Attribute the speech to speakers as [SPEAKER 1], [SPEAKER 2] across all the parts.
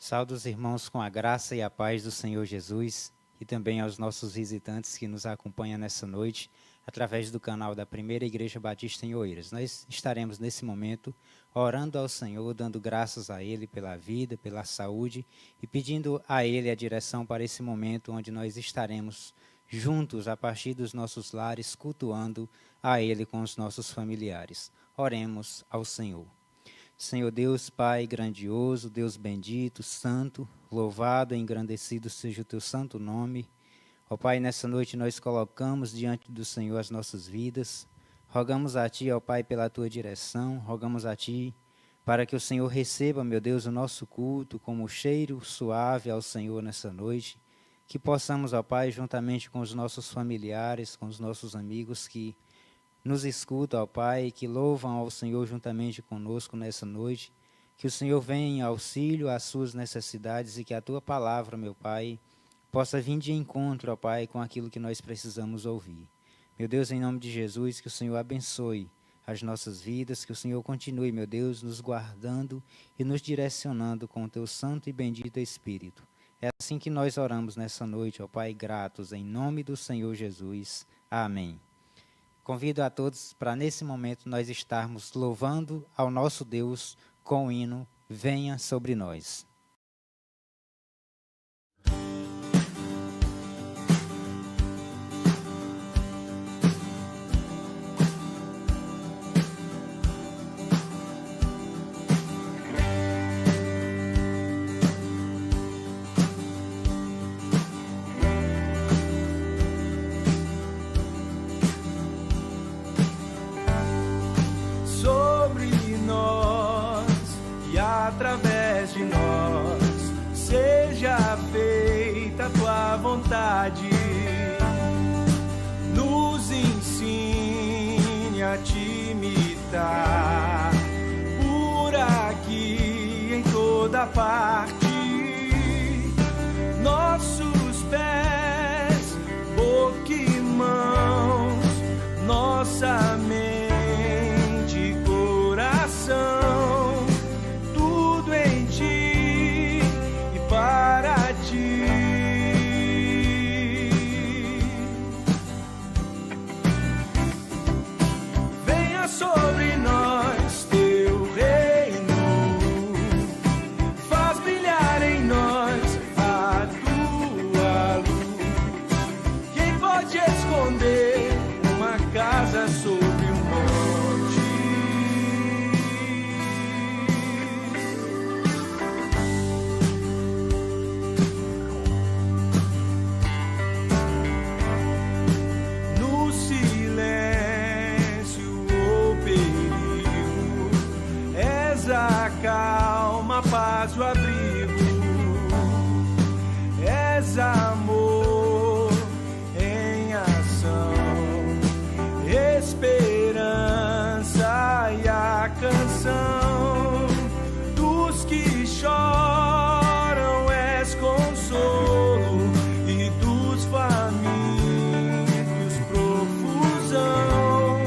[SPEAKER 1] Saúdo os irmãos com a graça e a paz do Senhor Jesus e também aos nossos visitantes que nos acompanham nessa noite através do canal da Primeira Igreja Batista em Oeiras. Nós estaremos nesse momento orando ao Senhor, dando graças a Ele pela vida, pela saúde e pedindo a Ele a direção para esse momento onde nós estaremos juntos a partir dos nossos lares, cultuando a Ele com os nossos familiares. Oremos ao Senhor. Senhor Deus, Pai grandioso, Deus bendito, santo, louvado e engrandecido seja o teu santo nome. Ó Pai, nessa noite nós colocamos diante do Senhor as nossas vidas. Rogamos a Ti, ó Pai, pela Tua direção. Rogamos a Ti para que o Senhor receba, meu Deus, o nosso culto como cheiro suave ao Senhor nessa noite. Que possamos, ó Pai, juntamente com os nossos familiares, com os nossos amigos que nos escutam, ó Pai, que louvam ao Senhor juntamente conosco nessa noite. Que o Senhor venha em auxílio às suas necessidades e que a Tua palavra, meu Pai, possa vir de encontro, ó Pai, com aquilo que nós precisamos ouvir. Meu Deus, em nome de Jesus, que o Senhor abençoe as nossas vidas, que o Senhor continue, meu Deus, nos guardando e nos direcionando com o Teu santo e bendito Espírito. É assim que nós oramos nessa noite, ó Pai, gratos, em nome do Senhor Jesus. Amém. Convido a todos para, nesse momento, nós estarmos louvando ao nosso Deus com o hino Venha Sobre Nós.
[SPEAKER 2] Através de nós, seja feita a Tua vontade, nos ensine a Te imitar, por aqui em toda parte, nossos pés, boca e mãos, nossa mente e coração, para Ti. Venha sobre nós Teu reino, faz brilhar em nós a Tua luz. Quem pode esconder uma casa sobre um monte? Calma, paz, o abrigo, és amor em ação, esperança e a canção dos que choram, és consolo e dos famintos profusão,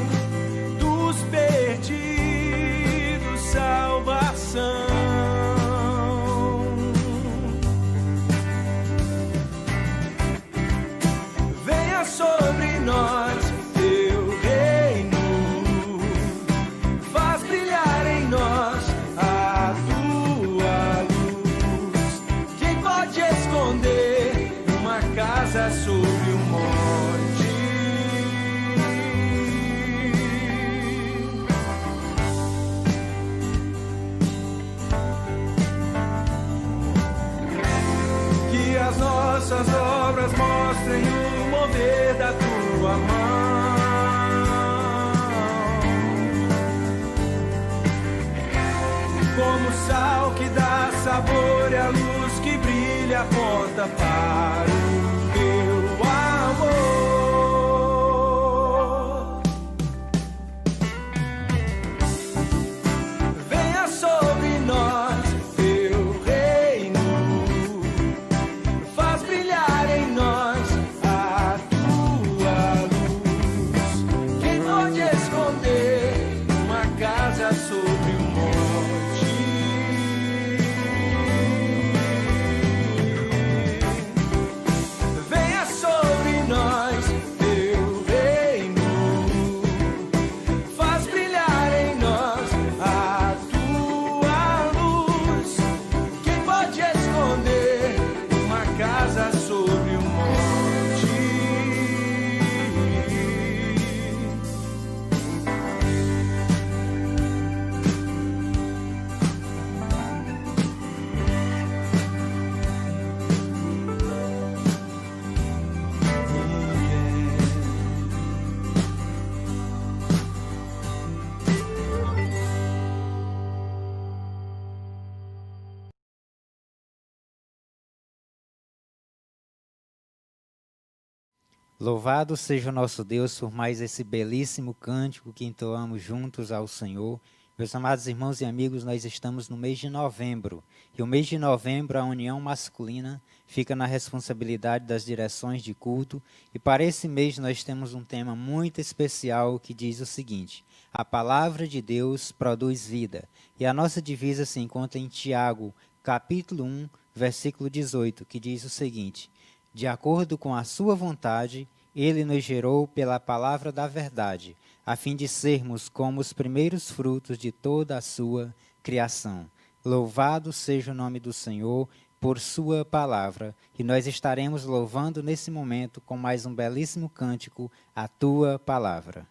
[SPEAKER 2] dos perdidos salvação. Venha sobre nós Teu reino, faz brilhar em nós a Tua luz. Quem pode esconder uma casa sobre um monte? As nossas obras mostrem o mover da Tua mão, como o sal que dá sabor e a luz que brilha aponta para o Teu amor. Venha sobre nós Teu reino, faz brilhar em nós a Tua luz. Quem pode esconder uma casa sobre um monte?
[SPEAKER 1] Louvado seja o nosso Deus por mais esse belíssimo cântico que entoamos juntos ao Senhor. Meus amados irmãos e amigos, nós estamos no mês de novembro. E o mês de novembro, a união masculina fica na responsabilidade das direções de culto. E para esse mês nós temos um tema muito especial que diz o seguinte: a palavra de Deus produz vida. E a nossa divisa se encontra em Tiago, capítulo 1, versículo 18, que diz o seguinte: de acordo com a sua vontade, ele nos gerou pela palavra da verdade, a fim de sermos como os primeiros frutos de toda a sua criação. Louvado seja o nome do Senhor por sua palavra, e nós estaremos louvando nesse momento com mais um belíssimo cântico, a tua palavra.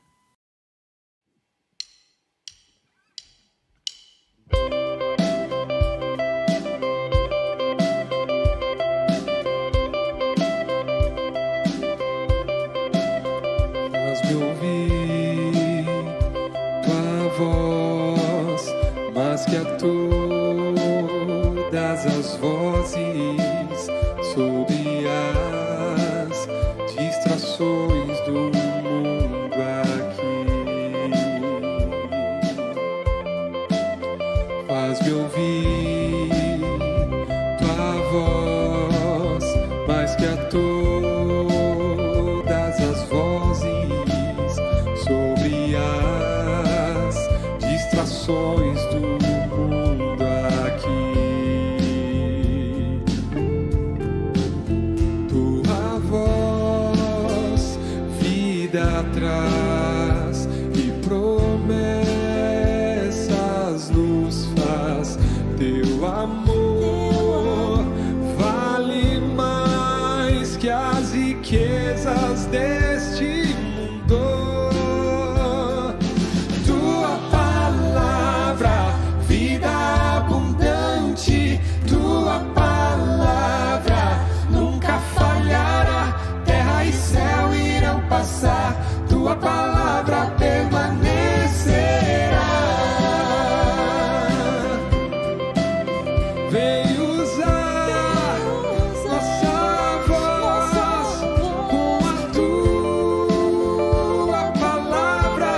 [SPEAKER 2] Faz-me ouvir tua voz, mais que a todas as vozes, sobre as distrações do mundo aqui. Faz-me ouvir tua voz, mais que a todas as vozes, sobre as distrações do mundo aqui. Tua voz, vida traz e promessas nos faz. Teu amor vale mais que as riquezas deste mundo. Tua palavra, vida abundante, tua palavra nunca falhará. Terra e céu irão passar, tua palavra permanecerá. Vem usar nossa voz com a tua palavra,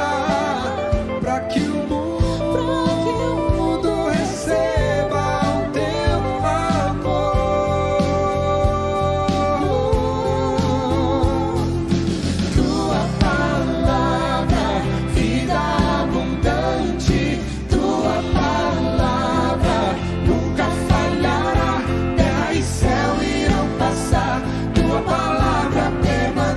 [SPEAKER 2] para que o mundo receba o teu amor. Tua palavra, vida abundante, tua palavra nunca falhará. Terra e céu irão passar, tua palavra permanecerá.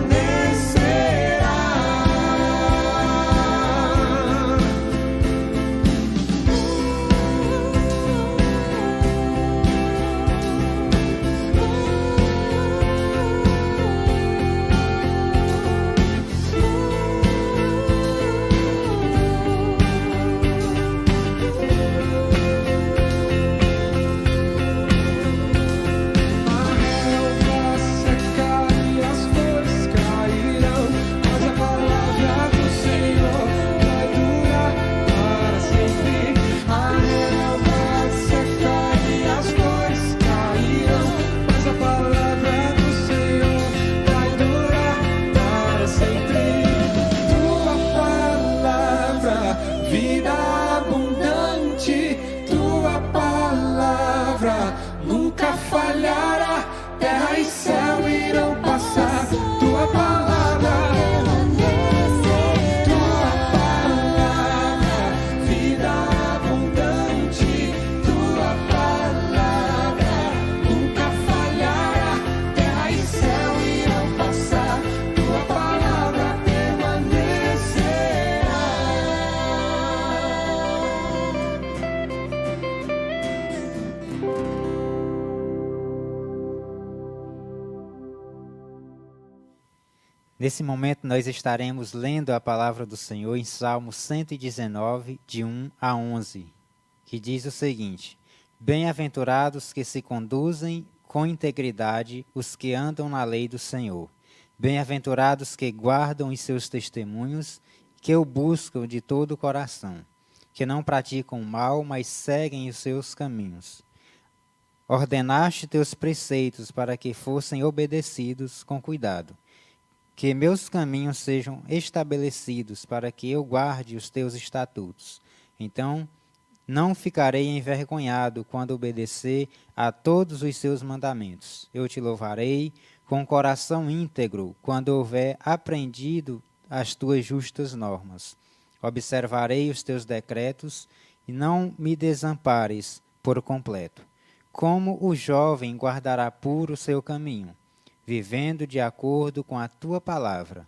[SPEAKER 2] A relva secar e as flores cairão, mas a palavra do Senhor vai durar para sempre. A relva secar e as flores cairão, mas a palavra do Senhor vai durar para sempre. Tua palavra, vida abundante, tua palavra nunca falhará. Terra e céu irão passar, tua palavra permanecerá. Tua palavra, vida abundante, tua palavra nunca falhará. Terra e céu irão passar, tua palavra permanecerá.
[SPEAKER 1] Nesse momento nós estaremos lendo a palavra do Senhor em Salmo 119, de 1 a 11, que diz o seguinte: bem-aventurados que se conduzem com integridade os que andam na lei do Senhor. Bem-aventurados que guardam os seus testemunhos, que o buscam de todo o coração, que não praticam o mal, mas seguem os seus caminhos. Ordenaste teus preceitos para que fossem obedecidos com cuidado, que meus caminhos sejam estabelecidos, para que eu guarde os teus estatutos. Então, não ficarei envergonhado quando obedecer a todos os seus mandamentos. Eu te louvarei com o coração íntegro, quando houver aprendido as tuas justas normas. Observarei os teus decretos e não me desampares por completo. Como o jovem guardará puro o seu caminho, vivendo de acordo com a tua palavra.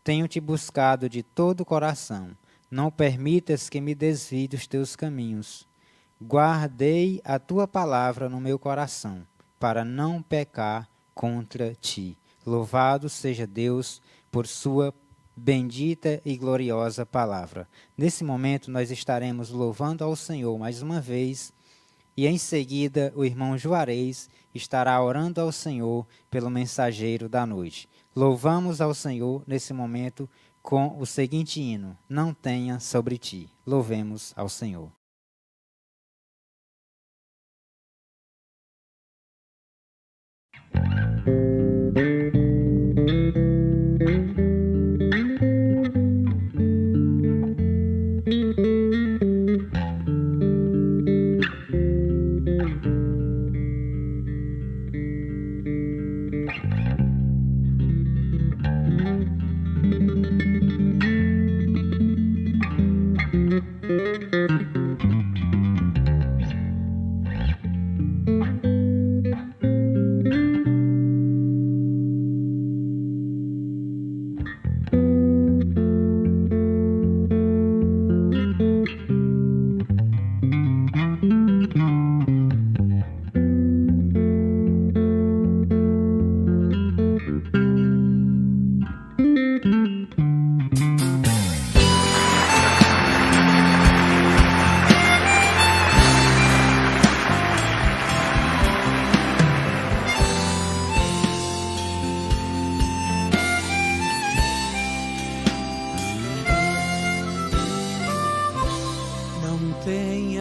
[SPEAKER 1] Tenho-te buscado de todo o coração. Não permitas que me desvie dos teus caminhos. Guardei a tua palavra no meu coração, para não pecar contra ti. Louvado seja Deus por sua bendita e gloriosa palavra. Nesse momento nós estaremos louvando ao Senhor mais uma vez, e em seguida o irmão Juarez estará orando ao Senhor pelo mensageiro da noite. Louvamos ao Senhor nesse momento com o seguinte hino: Não tenha sobre ti. Louvemos ao Senhor.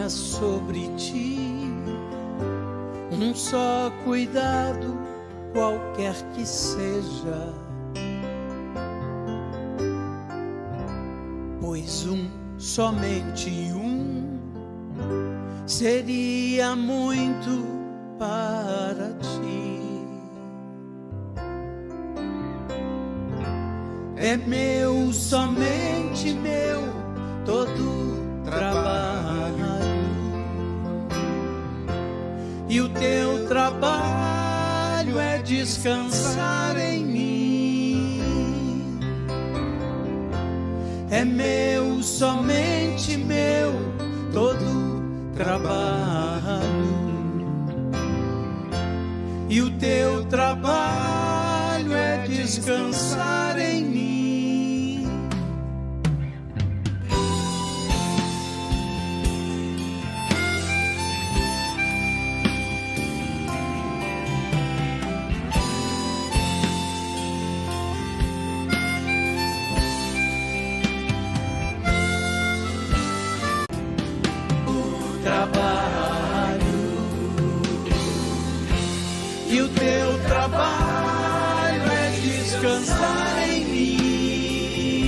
[SPEAKER 2] Sobre ti um só cuidado, qualquer que seja, pois somente seria muito para ti. É meu, somente meu, todo trabalho. E o teu trabalho é descansar em mim. É meu, somente meu, todo trabalho. E o teu trabalho é descansar em mim. E o teu trabalho é descansar em mim.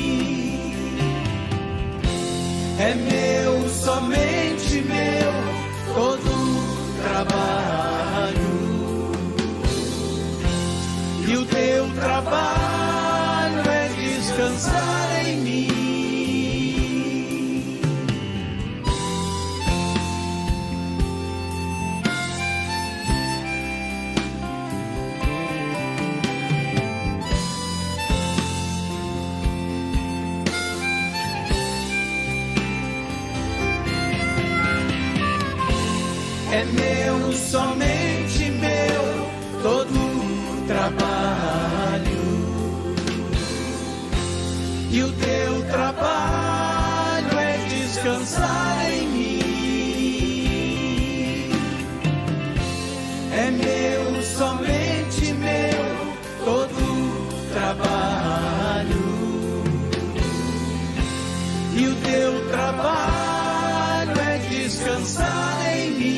[SPEAKER 2] É meu, somente meu, todo trabalho. E o teu trabalho é descansar em mim. É meu, somente meu, todo trabalho. E o teu trabalho é descansar em mim. É meu, somente meu, todo trabalho. E o teu trabalho é descansar em mim.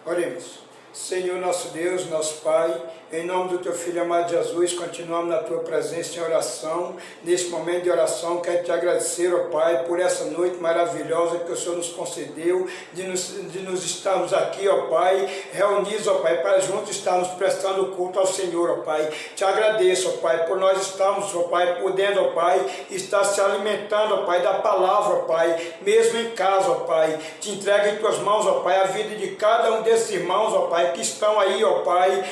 [SPEAKER 3] Oremos. Senhor nosso Deus, nosso Pai, em nome do Teu Filho amado Jesus, continuamos na Tua presença em oração. Nesse momento de oração, quero Te agradecer, ó Pai, por essa noite maravilhosa que o Senhor nos concedeu, de nos estarmos aqui, ó Pai, reunidos, ó Pai, para juntos estarmos prestando culto ao Senhor, ó Pai. Te agradeço, ó Pai, por nós estarmos, ó Pai, podendo, ó Pai, estar se alimentando, ó Pai, da palavra, ó Pai, mesmo em casa, ó Pai. Te entrego em Tuas mãos, ó Pai, a vida de cada um desses irmãos, ó Pai, que estão aí, ó Pai,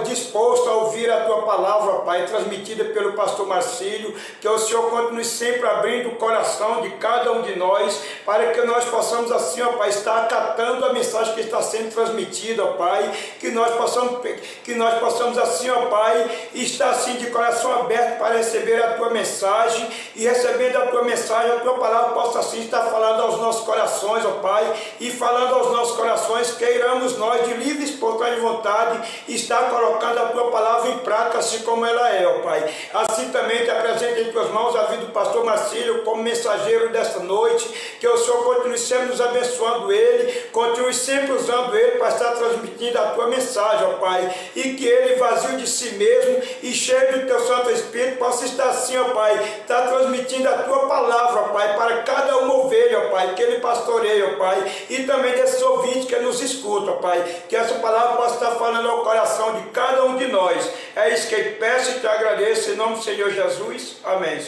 [SPEAKER 3] disposto a ouvir a Tua palavra, ó Pai, transmitida pelo pastor Marcílio, que o Senhor continue sempre abrindo o coração de cada um de nós, para que nós possamos assim, ó Pai, estar acatando a mensagem que está sendo transmitida, ó Pai, que nós possamos assim, ó Pai, estar assim de coração aberto para receber a Tua mensagem, e recebendo a Tua mensagem, a Tua palavra possa assim estar falando aos nossos corações, ó Pai, e falando aos nossos corações, queiramos nós de livre e espontânea vontade estar colocando a Tua palavra em prática, assim como ela é, ó Pai. Assim também Te apresento em Tuas mãos a vida do pastor Marcílio como mensageiro desta noite, que o Senhor continue sempre nos abençoando ele, continue sempre usando ele para estar transmitindo a Tua mensagem, ó Pai, e que ele, vazio de si mesmo e cheio do Teu Santo Espírito, possa estar assim, ó Pai, estar transmitindo a Tua palavra, ó Pai, para cada uma ovelha, ó Pai, que ele pastoreia, ó Pai, e também desses ouvintes que nos escutam, ó Pai, que essa palavra possa estar falando ao coração de cada um de nós. É isso que eu peço e Te agradeço em nome do Senhor Jesus. Amém.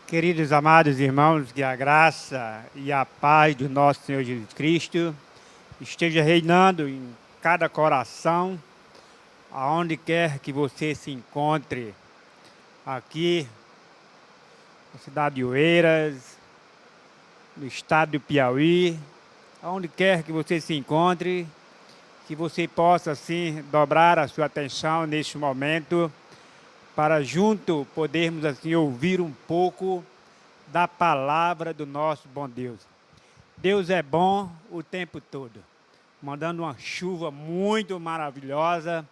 [SPEAKER 4] Queridos amados irmãos, que a graça e a paz do nosso Senhor Jesus Cristo esteja reinando em cada coração, aonde quer que você se encontre, aqui na cidade de Oeiras, no estado do Piauí, aonde quer que você se encontre, que você possa assim dobrar a sua atenção neste momento, para junto podermos assim ouvir um pouco da palavra do nosso bom Deus. Deus é bom o tempo todo, mandando uma chuva muito maravilhosa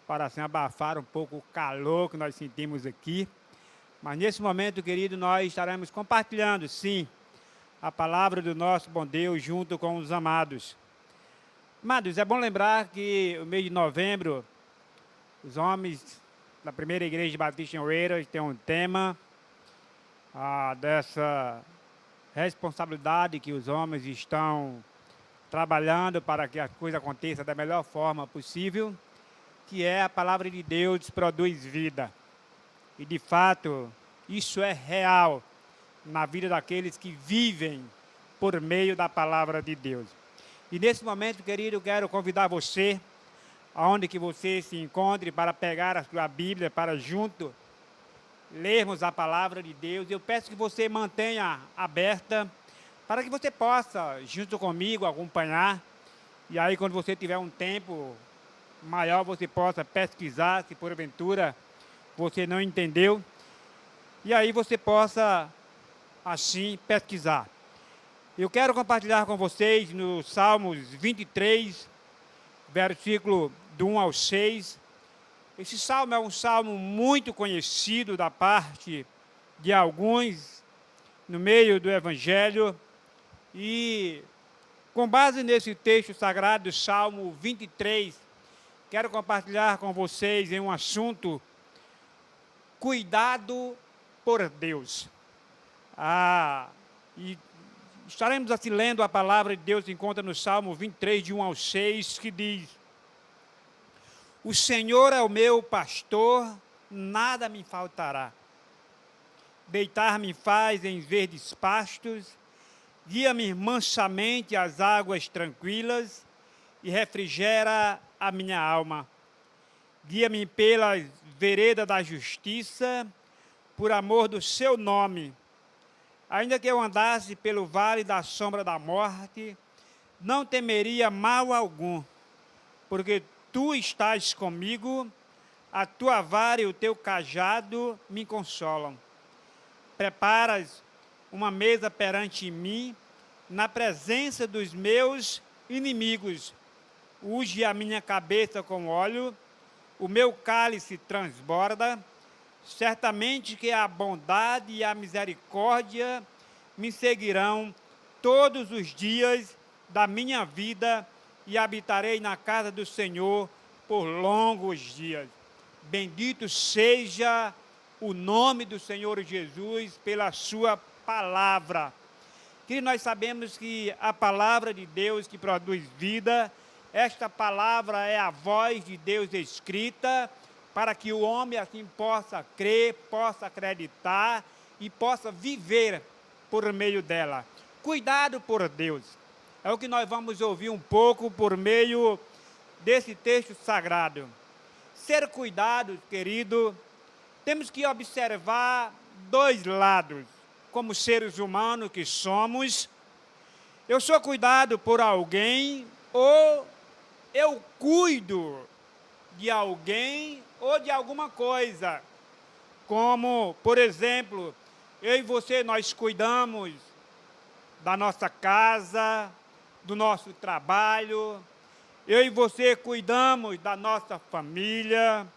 [SPEAKER 4] para assim abafar um pouco o calor que nós sentimos aqui. Mas nesse momento, querido, nós estaremos compartilhando, sim, a palavra do nosso bom Deus junto com os amados. Amados, é bom lembrar que o mês de novembro, os homens da primeira igreja batista em Oeiras têm um tema dessa responsabilidade que os homens estão trabalhando para que a coisa aconteça da melhor forma possível, que é a palavra de Deus produz vida. E de fato, isso é real na vida daqueles que vivem por meio da palavra de Deus. E nesse momento, querido, eu quero convidar você, aonde que você se encontre, para pegar a sua Bíblia, para junto lermos a palavra de Deus. Eu peço que você mantenha aberta, para que você possa, junto comigo, acompanhar. E aí, quando você tiver um tempo maior, você possa pesquisar, se porventura você não entendeu. E aí você possa assim pesquisar. Eu quero compartilhar com vocês no Salmos 23, versículo do 1 ao 6. Esse salmo é um salmo muito conhecido da parte de alguns no meio do Evangelho. E com base nesse texto sagrado, Salmo 23, quero compartilhar com vocês em um assunto: cuidado por Deus. E estaremos assim lendo a palavra de Deus que encontra no Salmo 23, de 1 ao 6, que diz: o Senhor é o meu pastor, nada me faltará. Deitar-me faz em verdes pastos, guia-me mansamente às águas tranquilas e refrigera a minha alma. Guia-me pelas veredas da justiça, por amor do seu nome. Ainda que eu andasse pelo vale da sombra da morte, não temeria mal algum, porque tu estás comigo, a tua vara e o teu cajado me consolam. Preparas uma mesa perante mim, na presença dos meus inimigos. Unge a minha cabeça com óleo, o meu cálice transborda. Certamente que a bondade e a misericórdia me seguirão todos os dias da minha vida e habitarei na casa do Senhor por longos dias. Bendito seja o nome do Senhor Jesus pela sua palavra. Que nós sabemos que a palavra de Deus que produz vida, esta palavra é a voz de Deus escrita, para que o homem assim possa crer, possa acreditar e possa viver por meio dela. Cuidado por Deus. É o que nós vamos ouvir um pouco por meio desse texto sagrado. Ser cuidado, querido, temos que observar dois lados. Como seres humanos que somos, eu sou cuidado por alguém ou eu cuido de alguém ou de alguma coisa. Como, por exemplo, eu e você, nós cuidamos da nossa casa, do nosso trabalho. Eu e você cuidamos da nossa família.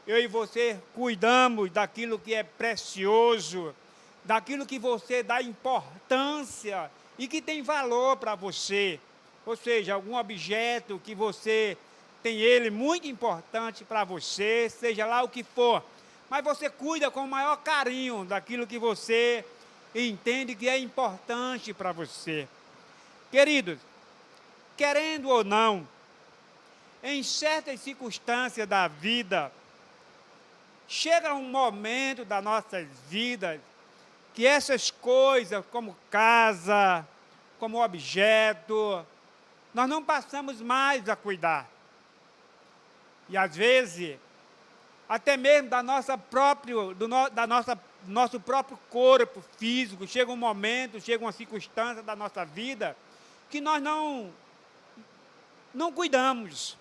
[SPEAKER 4] Eu e você cuidamos daquilo que é precioso, daquilo que você dá importância e que tem valor para você. Ou seja, algum objeto que você tem ele muito importante para você, seja lá o que for. Mas você cuida com o maior carinho daquilo que você entende que é importante para você. Queridos, querendo ou não, em certas circunstâncias da vida, chega um momento das nossas vidas que essas coisas, como casa, como objeto, nós não passamos mais a cuidar. E às vezes, até mesmo nosso próprio corpo físico, chega um momento, chega uma circunstância da nossa vida que nós não cuidamos.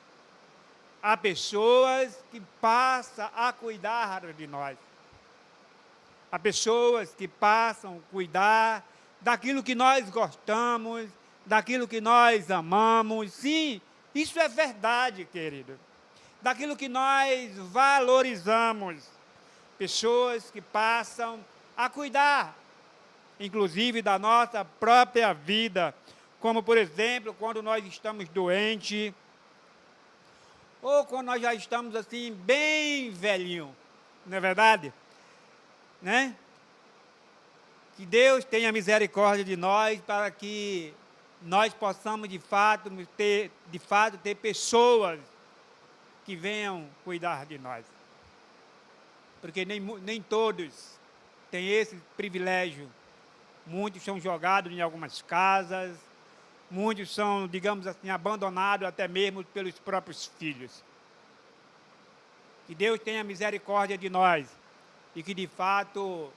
[SPEAKER 4] Há pessoas que passam a cuidar de nós. Há pessoas que passam a cuidar daquilo que nós gostamos, daquilo que nós amamos. Sim, isso é verdade, querido. Daquilo que nós valorizamos. Pessoas que passam a cuidar, inclusive da nossa própria vida. Como, por exemplo, quando nós estamos doentes, ou quando nós já estamos assim, bem velhinho, não é verdade? Né? Que Deus tenha misericórdia de nós para que nós possamos de fato ter pessoas que venham cuidar de nós. Porque nem todos têm esse privilégio. Muitos são jogados em algumas casas, muitos são, digamos assim, abandonados até mesmo pelos próprios filhos. Que Deus tenha misericórdia de nós e que, de fato,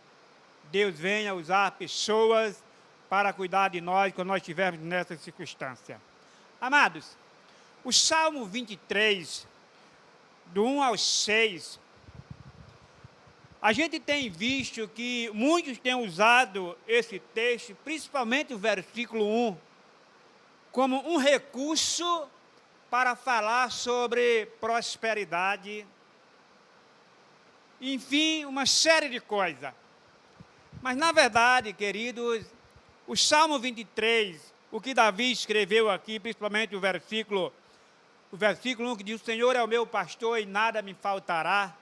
[SPEAKER 4] Deus venha usar pessoas para cuidar de nós quando nós estivermos nessa circunstância. Amados, o Salmo 23, do 1 ao 6, a gente tem visto que muitos têm usado esse texto, principalmente o versículo 1, como um recurso para falar sobre prosperidade, enfim, uma série de coisas. Mas, na verdade, queridos, o Salmo 23, o que Davi escreveu aqui, principalmente o versículo 1, que diz: o Senhor é o meu pastor e nada me faltará.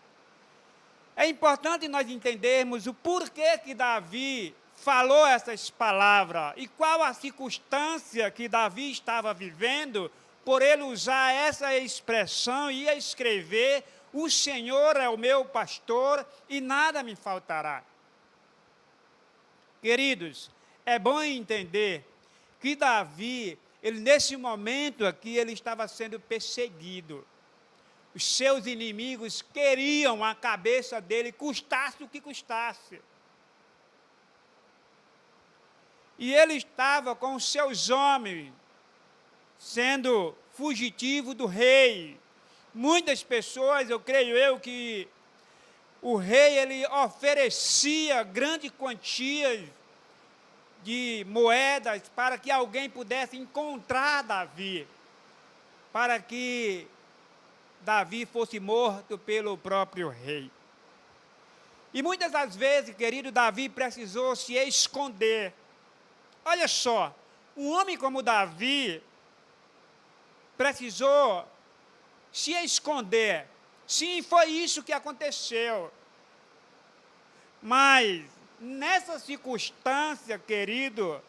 [SPEAKER 4] É importante nós entendermos o porquê que Davi falou essas palavras e qual a circunstância que Davi estava vivendo por ele usar essa expressão e escrever: o Senhor é o meu pastor e nada me faltará. Queridos, é bom entender que Davi, nesse momento aqui, ele estava sendo perseguido. Os seus inimigos queriam a cabeça dele, custasse o que custasse. E ele estava com os seus homens, sendo fugitivo do rei. Muitas pessoas, eu creio que o rei ele oferecia grandes quantias de moedas para que alguém pudesse encontrar Davi, para que Davi fosse morto pelo próprio rei. E muitas das vezes, querido, Davi precisou se esconder. Olha só, Um homem como Davi precisou se esconder. Sim, foi isso que aconteceu. Mas, nessa circunstância, querido,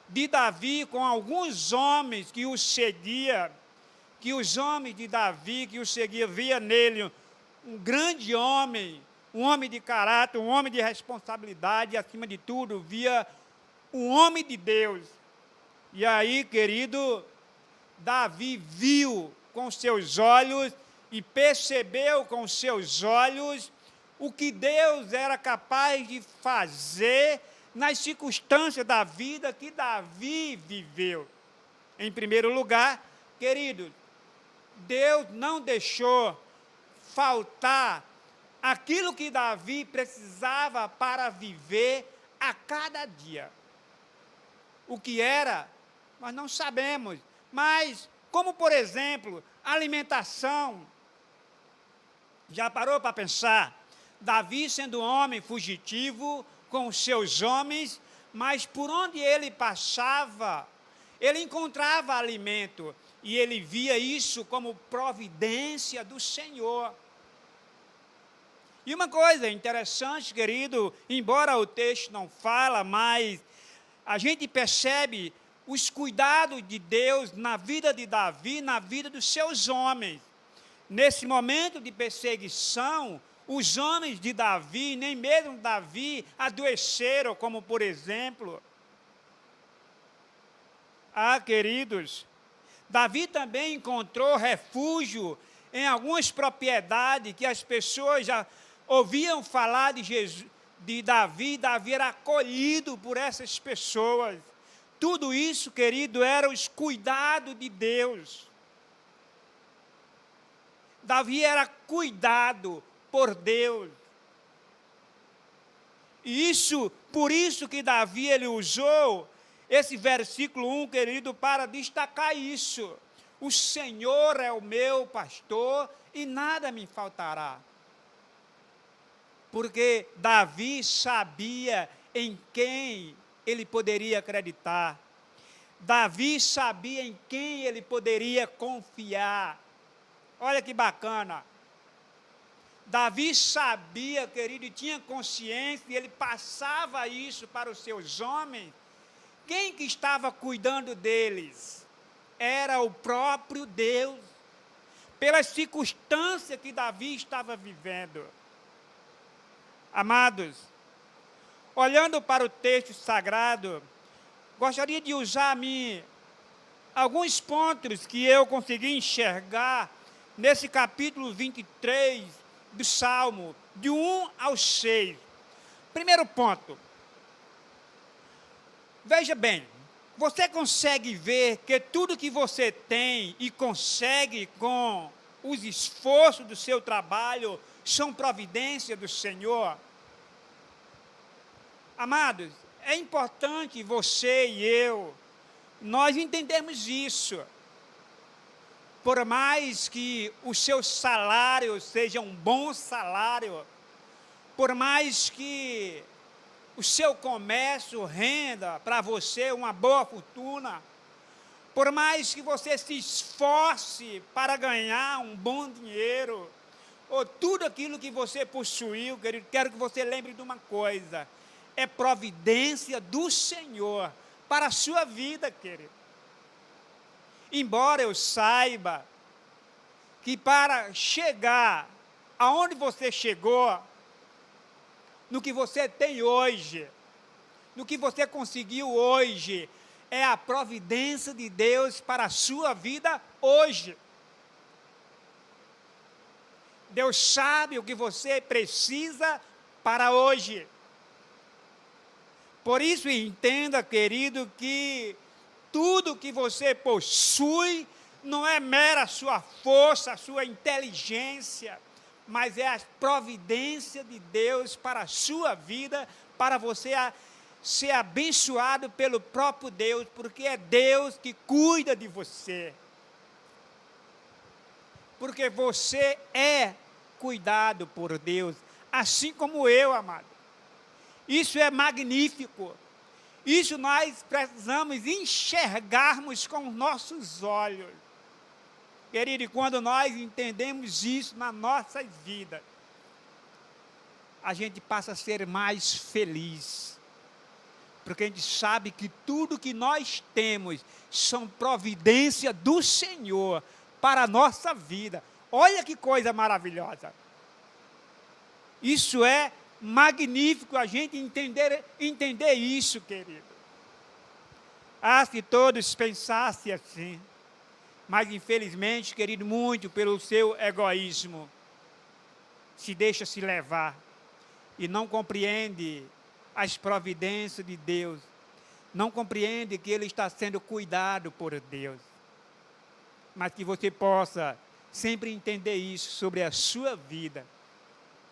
[SPEAKER 4] de Davi com alguns homens que o seguiam, que os homens de Davi que o seguiam, via nele um grande homem, um homem de caráter, um homem de responsabilidade, e, acima de tudo, via um homem de Deus. E aí, querido, Davi viu com seus olhos e percebeu com seus olhos o que Deus era capaz de fazer nas circunstâncias da vida que Davi viveu. Em primeiro lugar, querido, Deus não deixou faltar aquilo que Davi precisava para viver a cada dia. O que era, nós não sabemos, mas como, por exemplo, alimentação. Já parou para pensar? Davi sendo um homem fugitivo com os seus homens, mas por onde ele passava, ele encontrava alimento, e ele via isso como providência do Senhor. E uma coisa interessante, querido, embora o texto não fala, mas a gente percebe os cuidados de Deus na vida de Davi, na vida dos seus homens. Nesse momento de perseguição, os homens de Davi, nem mesmo Davi, adoeceram, como por exemplo. Queridos, Davi também encontrou refúgio em algumas propriedades que as pessoas já ouviam falar de Davi. Davi era acolhido por essas pessoas. Tudo isso, querido, era os cuidados de Deus. Davi era cuidado por Deus. E por isso que Davi ele usou esse versículo 1, querido, para destacar isso. O Senhor é o meu pastor e nada me faltará. Porque Davi sabia em quem ele poderia acreditar. Davi sabia em quem ele poderia confiar. Olha que bacana. Davi sabia, querido, e tinha consciência, e ele passava isso para os seus homens. Quem que estava cuidando deles? Era o próprio Deus, pelas circunstâncias que Davi estava vivendo. Amados, olhando para o texto sagrado, gostaria de usar alguns pontos que eu consegui enxergar nesse capítulo 23 do Salmo, de 1 ao 6. Primeiro ponto. Veja bem, você consegue ver que tudo que você tem e consegue com os esforços do seu trabalho são providência do Senhor? Amados, é importante você e eu, nós entendemos isso. Por mais que o seu salário seja um bom salário, por mais que o seu comércio renda para você uma boa fortuna, por mais que você se esforce para ganhar um bom dinheiro, ou tudo aquilo que você possuiu, querido, quero que você lembre de uma coisa: é providência do Senhor para a sua vida, querido. Embora eu saiba que para chegar aonde você chegou, no que você tem hoje, no que você conseguiu hoje, é a providência de Deus para a sua vida hoje. Deus sabe o que você precisa para hoje. Por isso, entenda, querido, que tudo que você possui não é mera sua força, sua inteligência, mas é a providência de Deus para a sua vida, para você ser abençoado pelo próprio Deus, porque é Deus que cuida de você. Porque você é cuidado por Deus, assim como eu, amado. Isso é magnífico. Isso nós precisamos enxergarmos com os nossos olhos. Querido, e quando nós entendemos isso nas nossas vidas, a gente passa a ser mais feliz. Porque a gente sabe que tudo que nós temos são providência do Senhor para a nossa vida. Olha que coisa maravilhosa. Isso é magnífico a gente entender isso, querido. Se todos pensassem assim. Mas, infelizmente, querido, muito pelo seu egoísmo, se deixa se levar e não compreende as providências de Deus, não compreende que ele está sendo cuidado por Deus. Mas que você possa sempre entender isso sobre a sua vida,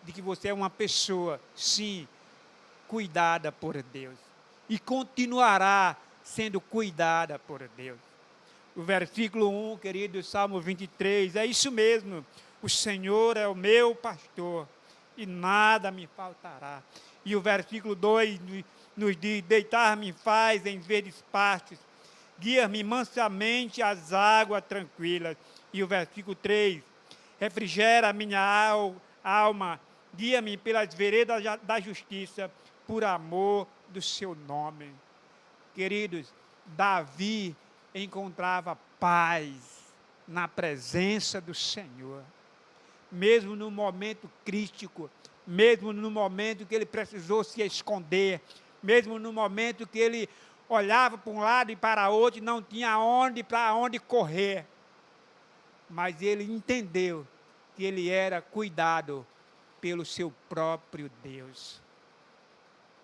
[SPEAKER 4] de que você é uma pessoa, sim, cuidada por Deus, e continuará sendo cuidada por Deus. O versículo 1, querido, Salmo 23, é isso mesmo. O Senhor é o meu pastor e nada me faltará. E o versículo 2 nos diz, deitar-me faz em verdes pastos, guia-me mansamente às águas tranquilas. E o versículo 3, refrigera a minha alma, guia-me pelas veredas da justiça, por amor do seu nome. Queridos, Davi encontrava paz na presença do Senhor, mesmo no momento crítico, mesmo no momento que ele precisou se esconder, mesmo no momento que ele olhava para um lado e para outro e não tinha para onde correr, mas ele entendeu que ele era cuidado pelo seu próprio Deus.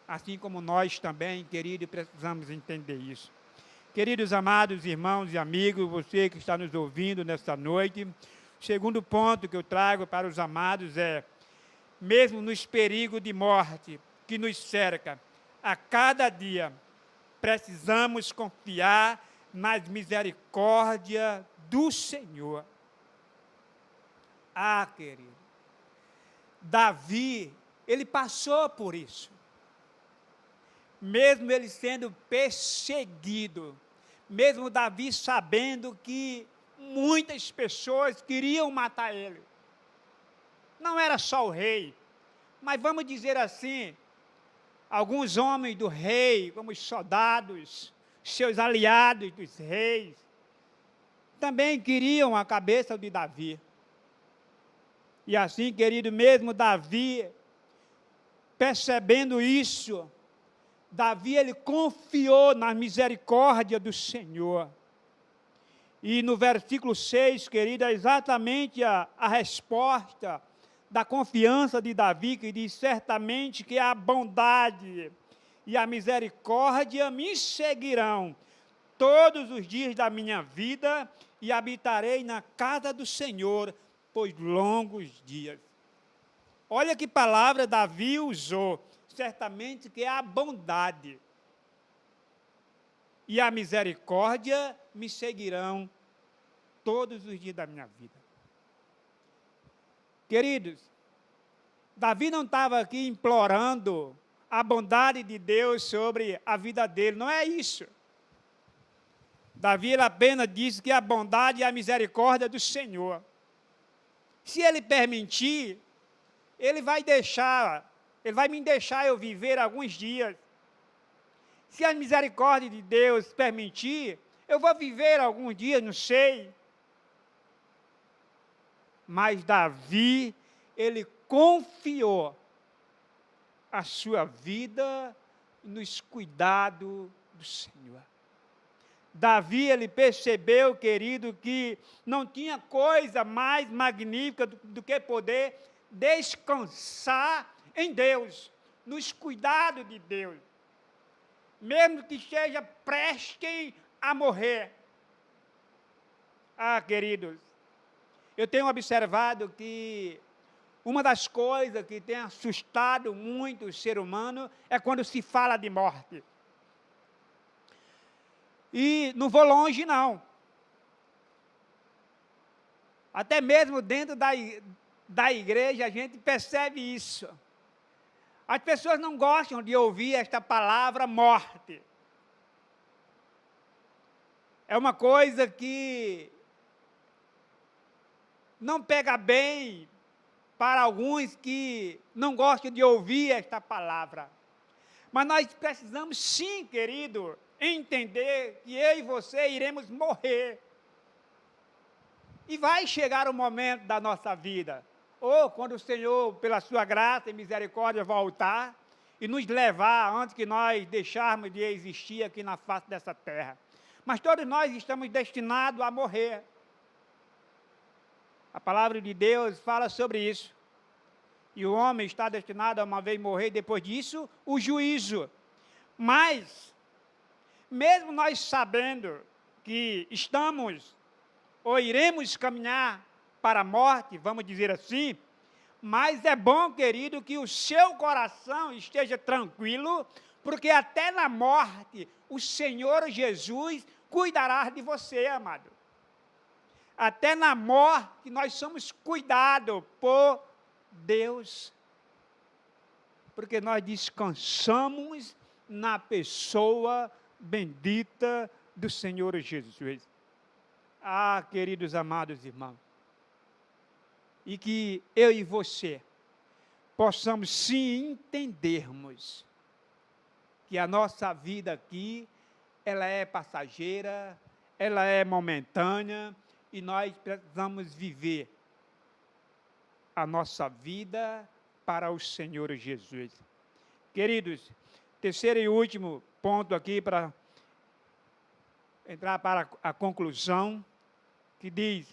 [SPEAKER 4] Assim como nós também, querido, precisamos entender isso. Queridos amados irmãos e amigos, você que está nos ouvindo nesta noite, o segundo ponto que eu trago para os amados é, mesmo nos perigos de morte que nos cerca, a cada dia precisamos confiar nas misericórdias do Senhor. Querido, Davi, ele passou por isso. Mesmo ele sendo perseguido, mesmo Davi sabendo que muitas pessoas queriam matar ele. Não era só o rei, mas vamos dizer assim, alguns homens do rei, como os soldados, seus aliados dos reis, também queriam a cabeça de Davi. E assim, querido, mesmo Davi, percebendo isso, Davi, ele confiou na misericórdia do Senhor. E no versículo 6, querido, é exatamente a resposta da confiança de Davi, que diz, certamente que a bondade e a misericórdia me seguirão todos os dias da minha vida e habitarei na casa do Senhor por longos dias. Olha que palavra Davi usou. Certamente que é a bondade e a misericórdia me seguirão todos os dias da minha vida. Queridos, Davi não estava aqui implorando a bondade de Deus sobre a vida dele, não é isso. Davi ele apenas disse que a bondade e a misericórdia do Senhor. Se ele permitir, ele vai me deixar eu viver alguns dias. Se a misericórdia de Deus permitir, eu vou viver alguns dias, não sei. Mas Davi, ele confiou a sua vida nos cuidados do Senhor. Davi, ele percebeu, querido, que não tinha coisa mais magnífica do que poder descansar em Deus, nos cuidados de Deus, mesmo que esteja prestes a morrer. Queridos, eu tenho observado que uma das coisas que tem assustado muito o ser humano é quando se fala de morte. E não vou longe, não. Até mesmo dentro da igreja a gente percebe isso. As pessoas não gostam de ouvir esta palavra morte. é uma coisa que não pega bem para alguns que não gostam de ouvir esta palavra. Mas nós precisamos sim, querido, entender que eu e você iremos morrer. E vai chegar o momento da nossa vida, ou quando o Senhor, pela sua graça e misericórdia, voltar e nos levar antes que nós deixarmos de existir aqui na face dessa terra. Mas todos nós estamos destinados a morrer. A palavra de Deus fala sobre isso. E o homem está destinado a uma vez morrer, depois disso, o juízo. Mas, mesmo nós sabendo que estamos ou iremos caminhar para a morte, vamos dizer assim, mas é bom, querido, que o seu coração esteja tranquilo, porque até na morte o Senhor Jesus cuidará de você, amado. Até na morte nós somos cuidados por Deus, porque nós descansamos na pessoa bendita do Senhor Jesus. Ah, queridos amados irmãos, e que eu e você possamos sim entendermos que a nossa vida aqui, ela é passageira, ela é momentânea, e nós precisamos viver a nossa vida para o Senhor Jesus. Queridos, terceiro e último ponto aqui para entrar para a conclusão, que diz: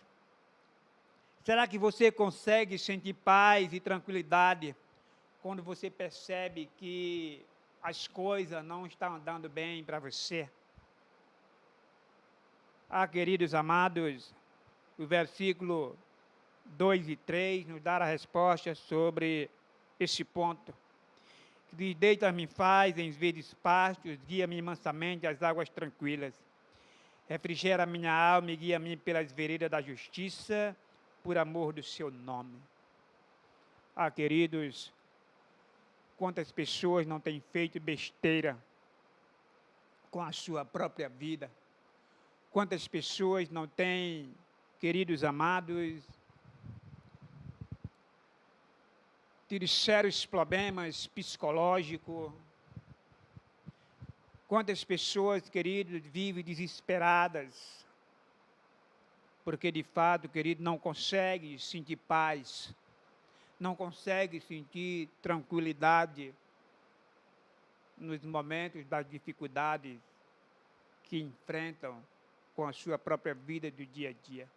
[SPEAKER 4] será que você consegue sentir paz e tranquilidade quando você percebe que as coisas não estão andando bem para você? Ah, queridos amados, o versículo 2 e 3 nos dá a resposta sobre esse ponto. Que diz: deita-me faz em verdes pastos, guia-me mansamente às águas tranquilas. Refrigera minha alma e guia-me pelas veredas da justiça, por amor do seu nome. Ah, queridos, quantas pessoas não têm feito besteira com a sua própria vida? Quantas pessoas não têm, queridos amados, tido sérios problemas psicológicos? Quantas pessoas, queridos, vivem desesperadas, porque de fato, querido, não conseguem sentir paz, não conseguem sentir tranquilidade nos momentos das dificuldades que enfrentam com a sua própria vida do dia a dia.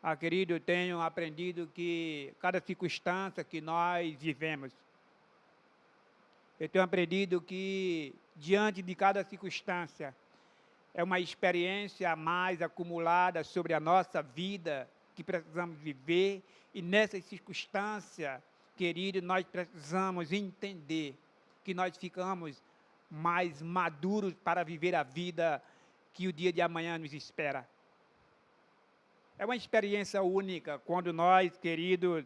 [SPEAKER 4] Ah, querido, eu tenho aprendido que cada circunstância que nós vivemos, eu tenho aprendido que diante de cada circunstância é uma experiência a mais acumulada sobre a nossa vida que precisamos viver, e nessa circunstância, querido, nós precisamos entender que nós ficamos mais maduros para viver a vida que o dia de amanhã nos espera. É uma experiência única quando nós, queridos,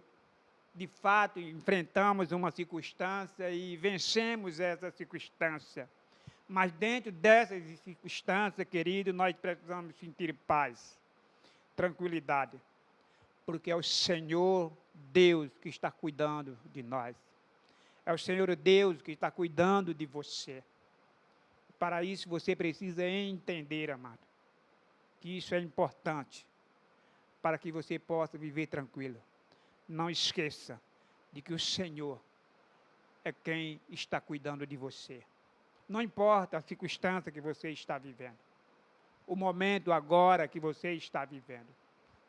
[SPEAKER 4] de fato enfrentamos uma circunstância e vencemos essa circunstância. Mas dentro dessas circunstâncias, querido, nós precisamos sentir paz, tranquilidade, porque é o Senhor Deus que está cuidando de nós. É o Senhor Deus que está cuidando de você. Para isso você precisa entender, amado, que isso é importante para que você possa viver tranquilo. Não esqueça de que o Senhor é quem está cuidando de você. Não importa a circunstância que você está vivendo, o momento agora que você está vivendo,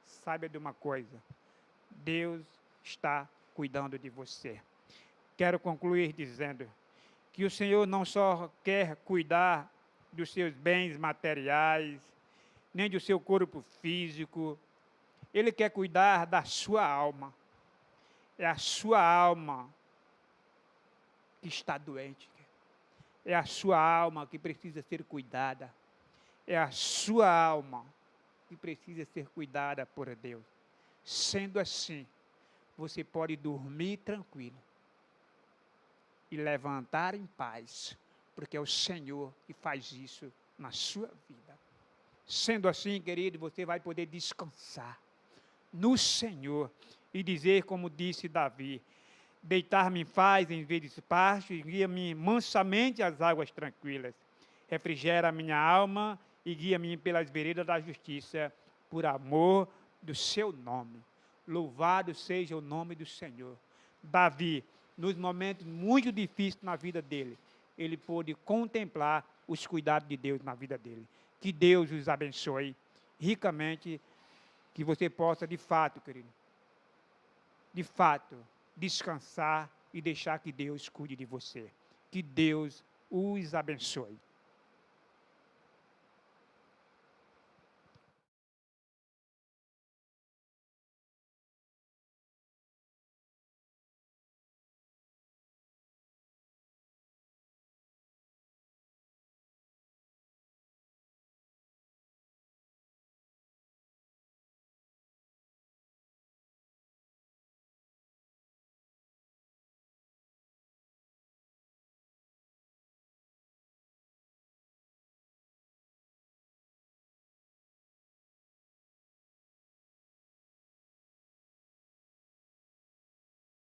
[SPEAKER 4] saiba de uma coisa: Deus está cuidando de você. Quero concluir dizendo que o Senhor não só quer cuidar dos seus bens materiais, nem do seu corpo físico, Ele quer cuidar da sua alma. É a sua alma que está doente. É a sua alma que precisa ser cuidada. É a sua alma que precisa ser cuidada por Deus. Sendo assim, você pode dormir tranquilo e levantar em paz, porque é o Senhor que faz isso na sua vida. Sendo assim, querido, você vai poder descansar no Senhor e dizer, como disse Davi: deitar-me faz em verdes pastos e guia-me mansamente às águas tranquilas. Refrigera a minha alma e guia-me pelas veredas da justiça, por amor do seu nome. Louvado seja o nome do Senhor. Davi, nos momentos muito difíceis na vida dele, ele pôde contemplar os cuidados de Deus na vida dele. Que Deus os abençoe ricamente, que você possa, de fato, querido, de fato, descansar e deixar que Deus cuide de você. Que Deus os abençoe.